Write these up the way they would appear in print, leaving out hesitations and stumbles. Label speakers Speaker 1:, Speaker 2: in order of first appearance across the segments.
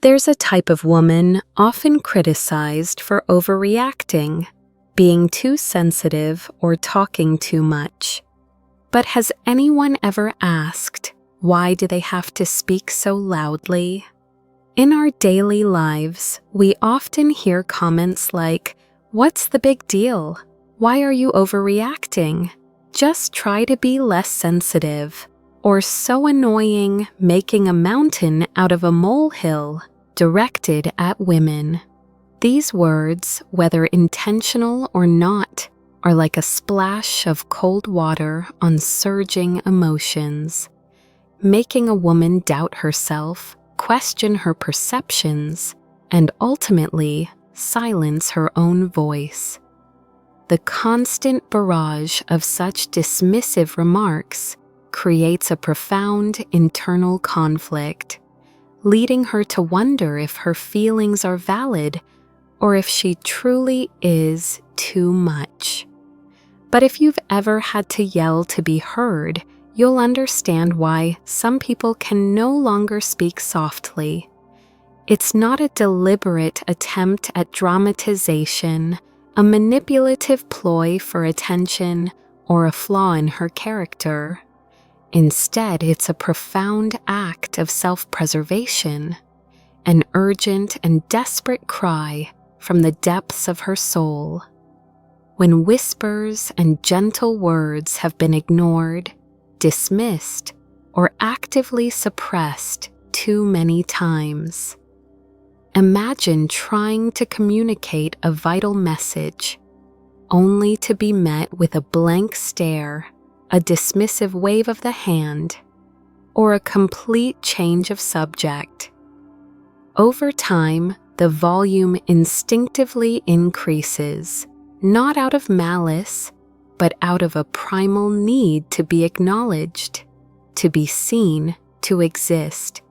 Speaker 1: There's a type of woman often criticized for overreacting, being too sensitive or talking too much. But has anyone ever asked, why do they have to speak so loudly? In our daily lives, we often hear comments like, "What's the big deal? Why are you overreacting? Just try to be less sensitive," or "so annoying, making a mountain out of a molehill," directed at women. These words, whether intentional or not, are like a splash of cold water on surging emotions, making a woman doubt herself, question her perceptions, and ultimately silence her own voice. The constant barrage of such dismissive remarks creates a profound internal conflict, leading her to wonder if her feelings are valid or if she truly is too much. But if you've ever had to yell to be heard, you'll understand why some people can no longer speak softly. It's not a deliberate attempt at dramatization, a manipulative ploy for attention, or a flaw in her character. Instead, it's a profound act of self-preservation, an urgent and desperate cry from the depths of her soul. When whispers and gentle words have been ignored, dismissed, or actively suppressed too many times. Imagine trying to communicate a vital message, only to be met with a blank stare, a dismissive wave of the hand, or a complete change of subject. Over time, the volume instinctively increases, not out of malice, but out of a primal need to be acknowledged, to be seen, to exist.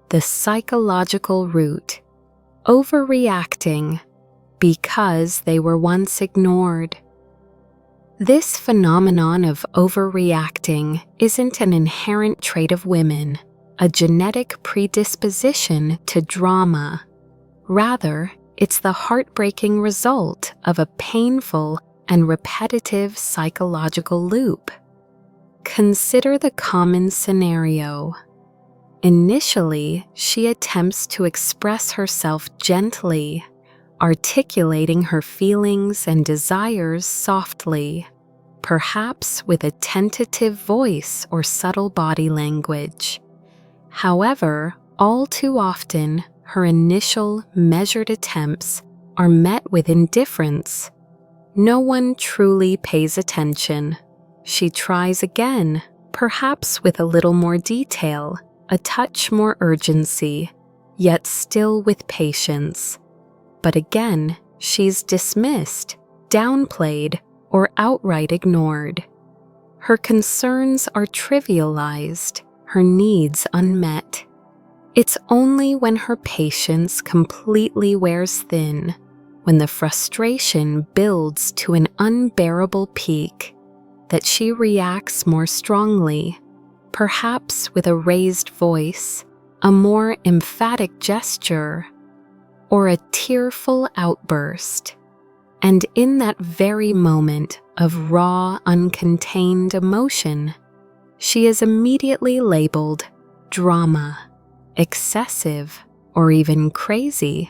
Speaker 1: The psychological root, overreacting, because they were once ignored. This phenomenon of overreacting isn't an inherent trait of women, a genetic predisposition to drama. Rather, it's the heartbreaking result of a painful and repetitive psychological loop. Consider the common scenario. Initially, she attempts to express herself gently, articulating her feelings and desires softly, perhaps with a tentative voice or subtle body language. However, all too often, her initial measured attempts are met with indifference. No one truly pays attention. She tries again, perhaps with a little more detail, a touch more urgency, yet still with patience. But again, she's dismissed, downplayed, or outright ignored. Her concerns are trivialized, her needs unmet. It's only when her patience completely wears thin, when the frustration builds to an unbearable peak, that she reacts more strongly, perhaps with a raised voice, a more emphatic gesture, or a tearful outburst. And in that very moment of raw, uncontained emotion, she is immediately labeled drama, excessive, or even crazy,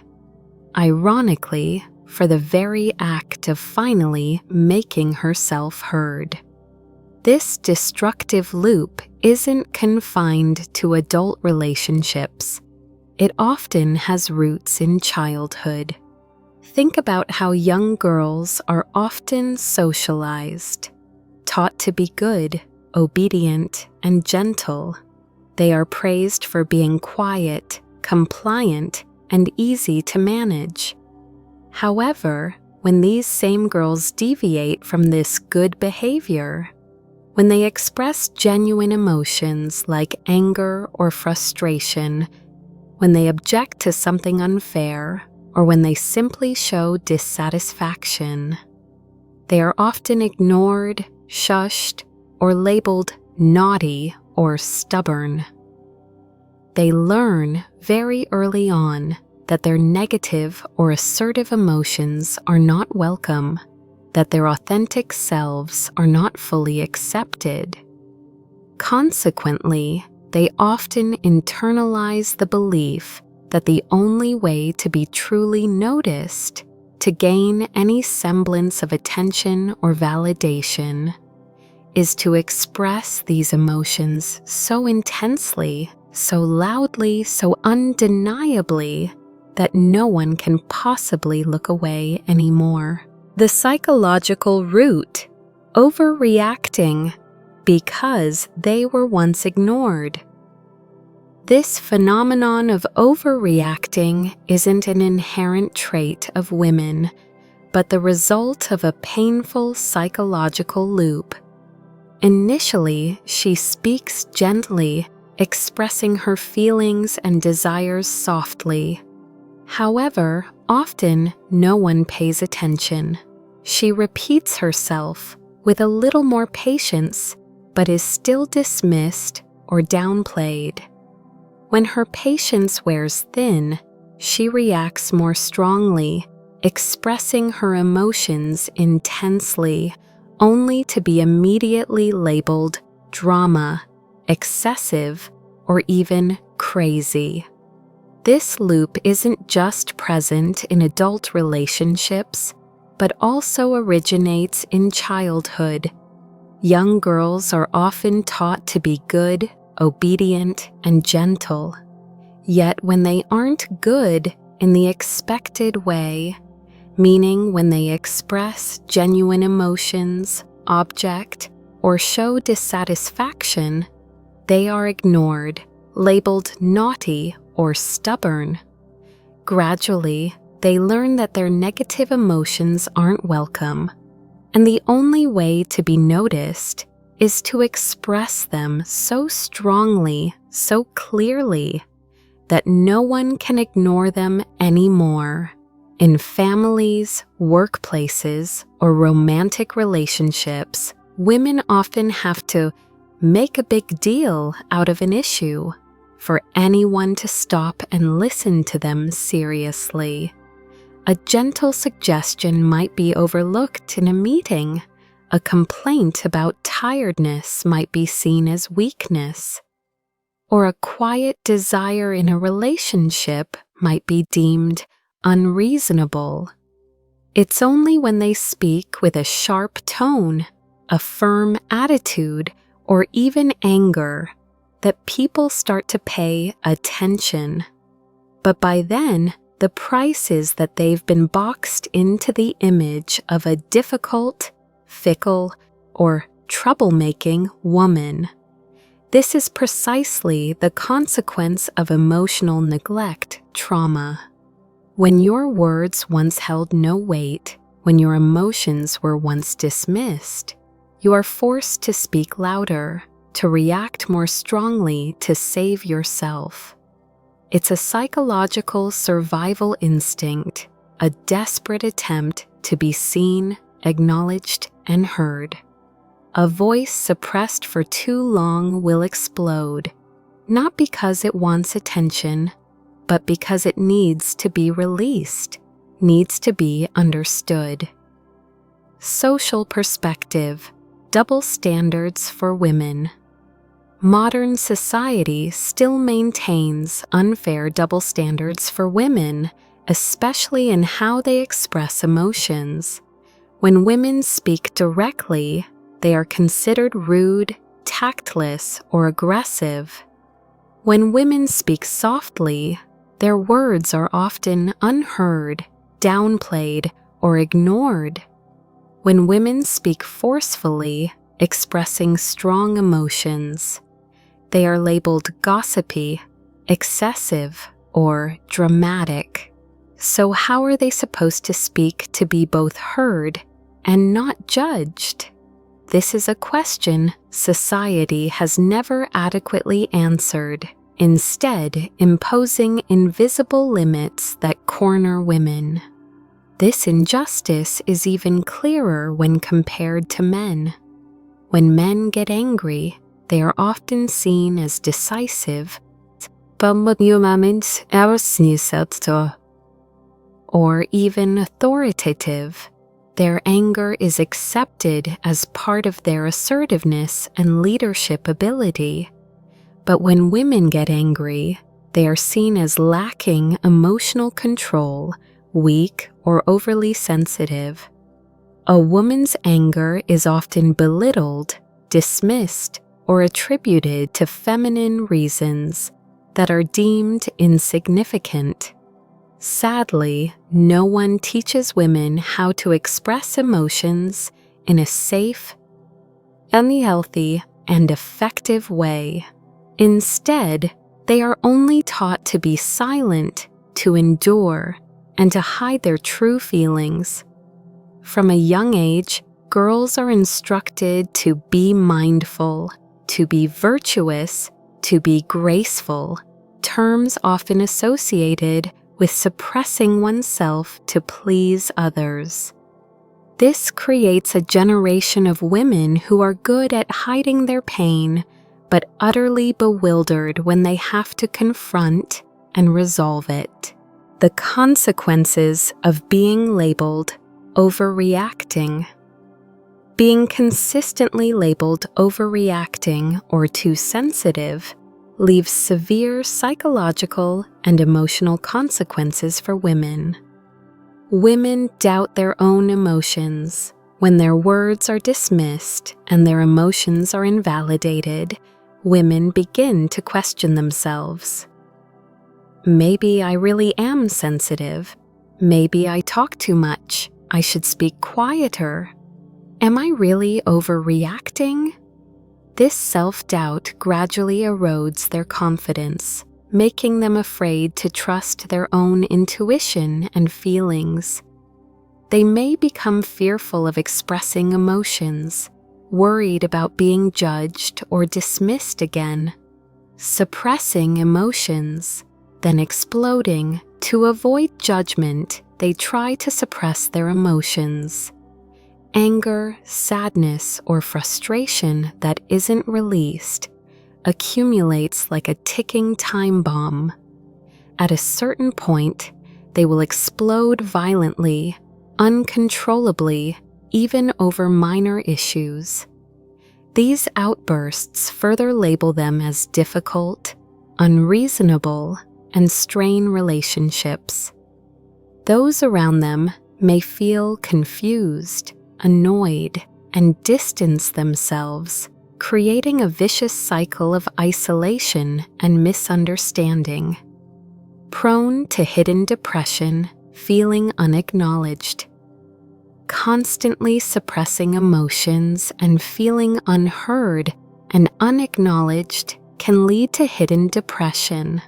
Speaker 1: ironically, for the very act of finally making herself heard. This destructive loop isn't confined to adult relationships. It often has roots in childhood. Think about how young girls are often socialized, taught to be good, obedient, and gentle. They are praised for being quiet, compliant, and easy to manage. However, when these same girls deviate from this good behavior, when they express genuine emotions like anger or frustration, when they object to something unfair, or when they simply show dissatisfaction, they are often ignored, shushed, or labeled naughty or stubborn. they learn very early on that their negative or assertive emotions are not welcome, that their authentic selves are not fully accepted. Consequently, they often internalize the belief that the only way to be truly noticed, to gain any semblance of attention or validation, is to express these emotions so intensely, so loudly, so undeniably that no one can possibly look away anymore. The psychological root, overreacting, because they were once ignored. This phenomenon of overreacting isn't an inherent trait of women, but the result of a painful psychological loop. Initially, she speaks gently, expressing her feelings and desires softly. However, often no one pays attention. She repeats herself with a little more patience, but is still dismissed or downplayed. When her patience wears thin, she reacts more strongly, expressing her emotions intensely, only to be immediately labeled drama, excessive, or even crazy. This loop isn't just present in adult relationships, but also originates in childhood. Young girls are often taught to be good, obedient, and gentle. Yet when they aren't good in the expected way, meaning when they express genuine emotions, object, or show dissatisfaction, they are ignored, labeled naughty or stubborn. Gradually, they learn that their negative emotions aren't welcome, and the only way to be noticed is to express them so strongly, so clearly, that no one can ignore them anymore. In families, workplaces, or romantic relationships, women often have to make a big deal out of an issue for anyone to stop and listen to them seriously. A gentle suggestion might be overlooked in a meeting. A complaint about tiredness might be seen as weakness, or a quiet desire in a relationship might be deemed unreasonable. It's only when they speak with a sharp tone, a firm attitude, or even anger that people start to pay attention. But by then, the price is that they've been boxed into the image of a difficult, fickle, or troublemaking woman. This is precisely the consequence of emotional neglect trauma. When your words once held no weight, when your emotions were once dismissed, you are forced to speak louder, to react more strongly to save yourself. It's a psychological survival instinct, a desperate attempt to be seen, acknowledged, and heard. A voice suppressed for too long will explode, not because it wants attention, but because it needs to be released, needs to be understood. Social perspective, double standards for women. Modern society still maintains unfair double standards for women, especially in how they express emotions. When women speak directly, they are considered rude, tactless, or aggressive. When women speak softly, their words are often unheard, downplayed, or ignored. When women speak forcefully, expressing strong emotions, they are labeled gossipy, excessive, or dramatic. So how are they supposed to speak to be both heard and not judged? This is a question society has never adequately answered, instead imposing invisible limits that corner women. This injustice is even clearer when compared to men. When men get angry, they are often seen as decisive, or even authoritative. Their anger is accepted as part of their assertiveness and leadership ability. But when women get angry, they are seen as lacking emotional control, weak, or overly sensitive. A woman's anger is often belittled, dismissed, or attributed to feminine reasons that are deemed insignificant. Sadly, no one teaches women how to express emotions in a safe, unhealthy, and effective way. Instead, they are only taught to be silent, to endure, and to hide their true feelings. From a young age, girls are instructed to be mindful, to be virtuous, to be graceful, terms often associated with suppressing oneself to please others. This creates a generation of women who are good at hiding their pain, but utterly bewildered when they have to confront and resolve it. The consequences of being labeled overreacting. Being consistently labeled overreacting or too sensitive leaves severe psychological and emotional consequences for women. Women doubt their own emotions. When their words are dismissed and their emotions are invalidated, women begin to question themselves. Maybe I really am sensitive. Maybe I talk too much. I should speak quieter. Am I really overreacting? This self-doubt gradually erodes their confidence, making them afraid to trust their own intuition and feelings. They may become fearful of expressing emotions, worried about being judged or dismissed again, suppressing emotions, then exploding. To avoid judgment, they try to suppress their emotions. Anger, sadness, or frustration that isn't released accumulates like a ticking time bomb. At a certain point, they will explode violently, uncontrollably, even over minor issues. These outbursts further label them as difficult, unreasonable, and strain relationships. Those around them may feel confused, annoyed, and distance themselves, creating a vicious cycle of isolation and misunderstanding. Prone to hidden depression, feeling unacknowledged. Constantly suppressing emotions and feeling unheard and unacknowledged can lead to hidden depression.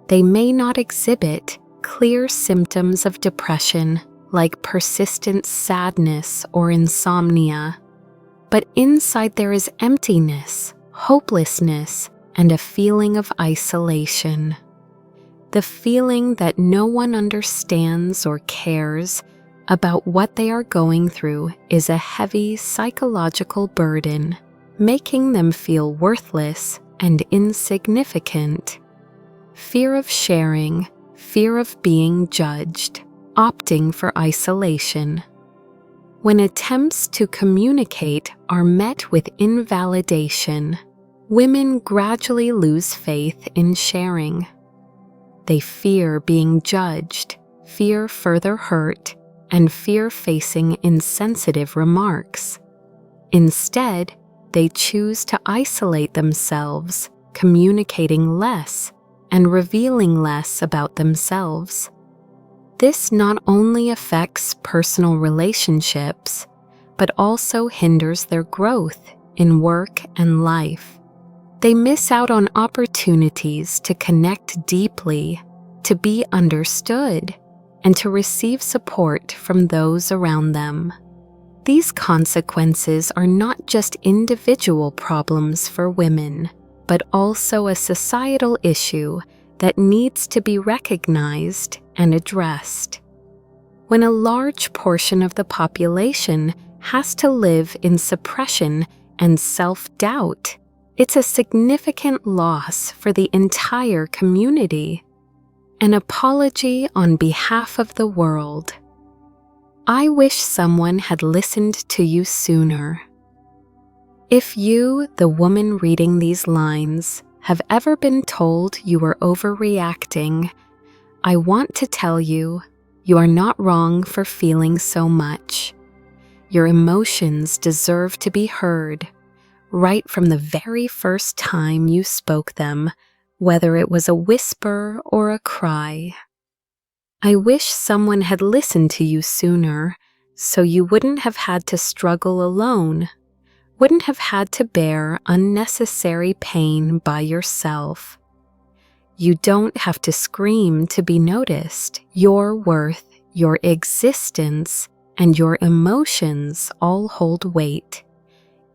Speaker 1: They may not exhibit clear symptoms of depression like persistent sadness or insomnia, but inside there is emptiness, hopelessness, and a feeling of isolation. The feeling that no one understands or cares about what they are going through is a heavy psychological burden, making them feel worthless and insignificant. Fear of sharing, fear of being judged, opting for isolation. When attempts to communicate are met with invalidation, women gradually lose faith in sharing. They fear being judged, fear further hurt, and fear facing insensitive remarks. Instead, they choose to isolate themselves, communicating less and revealing less about themselves. This not only affects personal relationships, but also hinders their growth in work and life. They miss out on opportunities to connect deeply, to be understood, and to receive support from those around them. These consequences are not just individual problems for women, but also a societal issue that needs to be recognized and addressed. When a large portion of the population has to live in suppression and self-doubt, It's a significant loss for the entire community. An apology on behalf of the world. I wish someone had listened to you sooner. If you, the woman reading these lines, have ever been told you were overreacting, I want to tell you, you are not wrong for feeling so much. Your emotions deserve to be heard, right from the very first time you spoke them, whether it was a whisper or a cry. I wish someone had listened to you sooner, so you wouldn't have had to struggle alone, wouldn't have had to bear unnecessary pain by yourself. You don't have to scream to be noticed. Your worth, your existence, and your emotions all hold weight.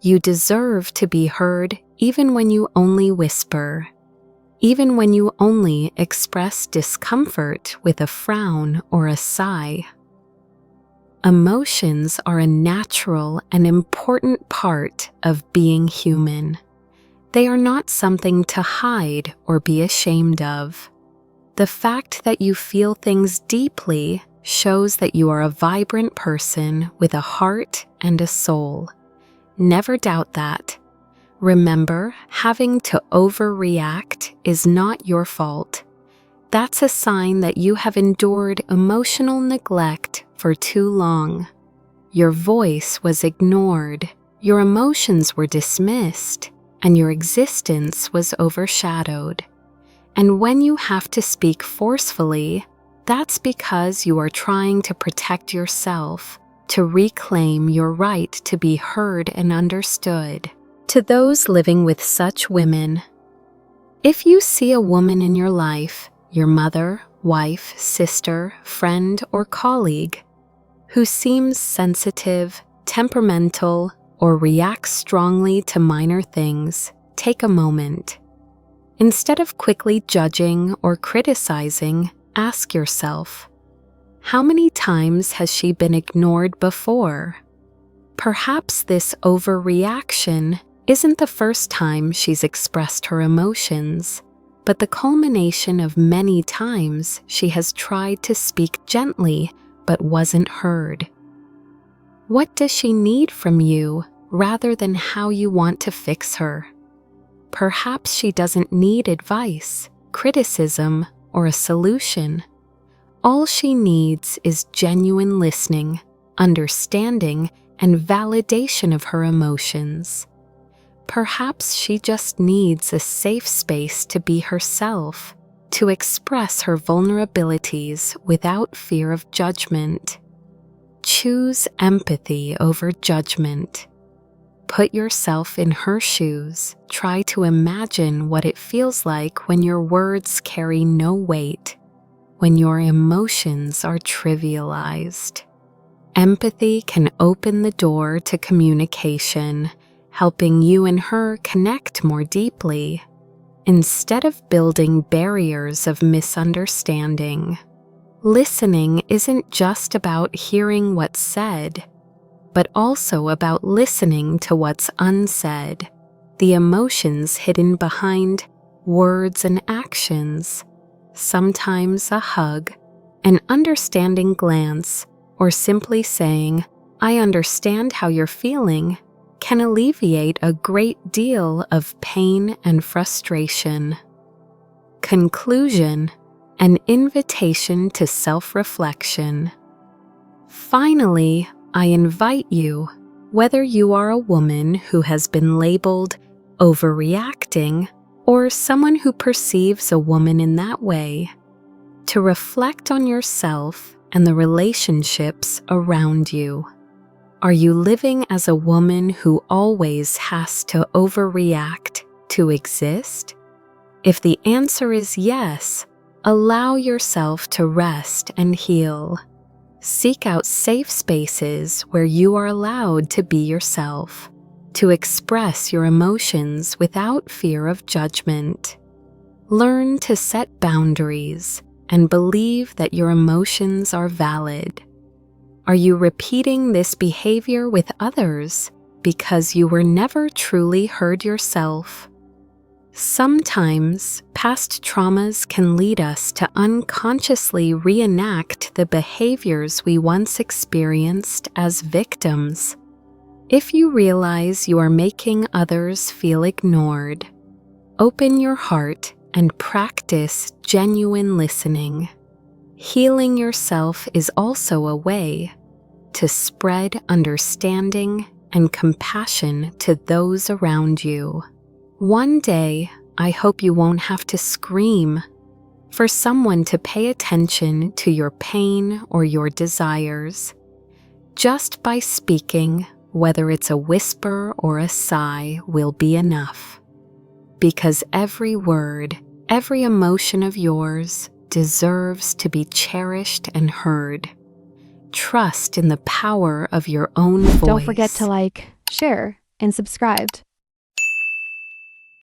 Speaker 1: You deserve to be heard even when you only whisper, even when you only express discomfort with a frown or a sigh. Emotions are a natural and important part of being human. They are not something to hide or be ashamed of. The fact that you feel things deeply shows that you are a vibrant person with a heart and a soul. Never doubt that. Remember, having to overreact is not your fault. That's a sign that you have endured emotional neglect for too long. Your voice was ignored, your emotions were dismissed, and your existence was overshadowed. And when you have to speak forcefully, that's because you are trying to protect yourself, to reclaim your right to be heard and understood. To those living with such women, if you see a woman in your life, your mother, wife, sister, friend, or colleague, who seems sensitive, temperamental, or reacts strongly to minor things, take a moment. Instead of quickly judging or criticizing, ask yourself, how many times has she been ignored before? Perhaps this overreaction isn't the first time she's expressed her emotions, but the culmination of many times she has tried to speak gently but wasn't heard. What does she need from you rather than how you want to fix her? Perhaps she doesn't need advice, criticism, or a solution. All she needs is genuine listening, understanding, and validation of her emotions. Perhaps she just needs a safe space to be herself, to express her vulnerabilities without fear of judgment. Choose empathy over judgment. Put yourself in her shoes. Try to imagine what it feels like when your words carry no weight, when your emotions are trivialized. Empathy can open the door to communication, helping you and her connect more deeply, instead of building barriers of misunderstanding. Listening isn't just about hearing what's said, but also about listening to what's unsaid, the emotions hidden behind words and actions. Sometimes a hug, an understanding glance, or simply saying, "I understand how you're feeling," can alleviate a great deal of pain and frustration. Conclusion: an invitation to self-reflection. Finally, I invite you, whether you are a woman who has been labeled overreacting or someone who perceives a woman in that way, to reflect on yourself and the relationships around you. Are you living as a woman who always has to overreact to exist? If the answer is yes, allow yourself to rest and heal. Seek out safe spaces where you are allowed to be yourself, to express your emotions without fear of judgment. Learn to set boundaries and believe that your emotions are valid. Are you repeating this behavior with others because you were never truly heard yourself. Sometimes, past traumas can lead us to unconsciously reenact the behaviors we once experienced as victims. If you realize you are making others feel ignored, open your heart and practice genuine listening. Healing yourself is also a way to spread understanding and compassion to those around you. One day, I hope you won't have to scream for someone to pay attention to your pain or your desires. Just by speaking, whether it's a whisper or a sigh, will be enough. Because every word, every emotion of yours deserves to be cherished and heard. Trust in the power of your own voice.
Speaker 2: Don't forget to like, share, and subscribe.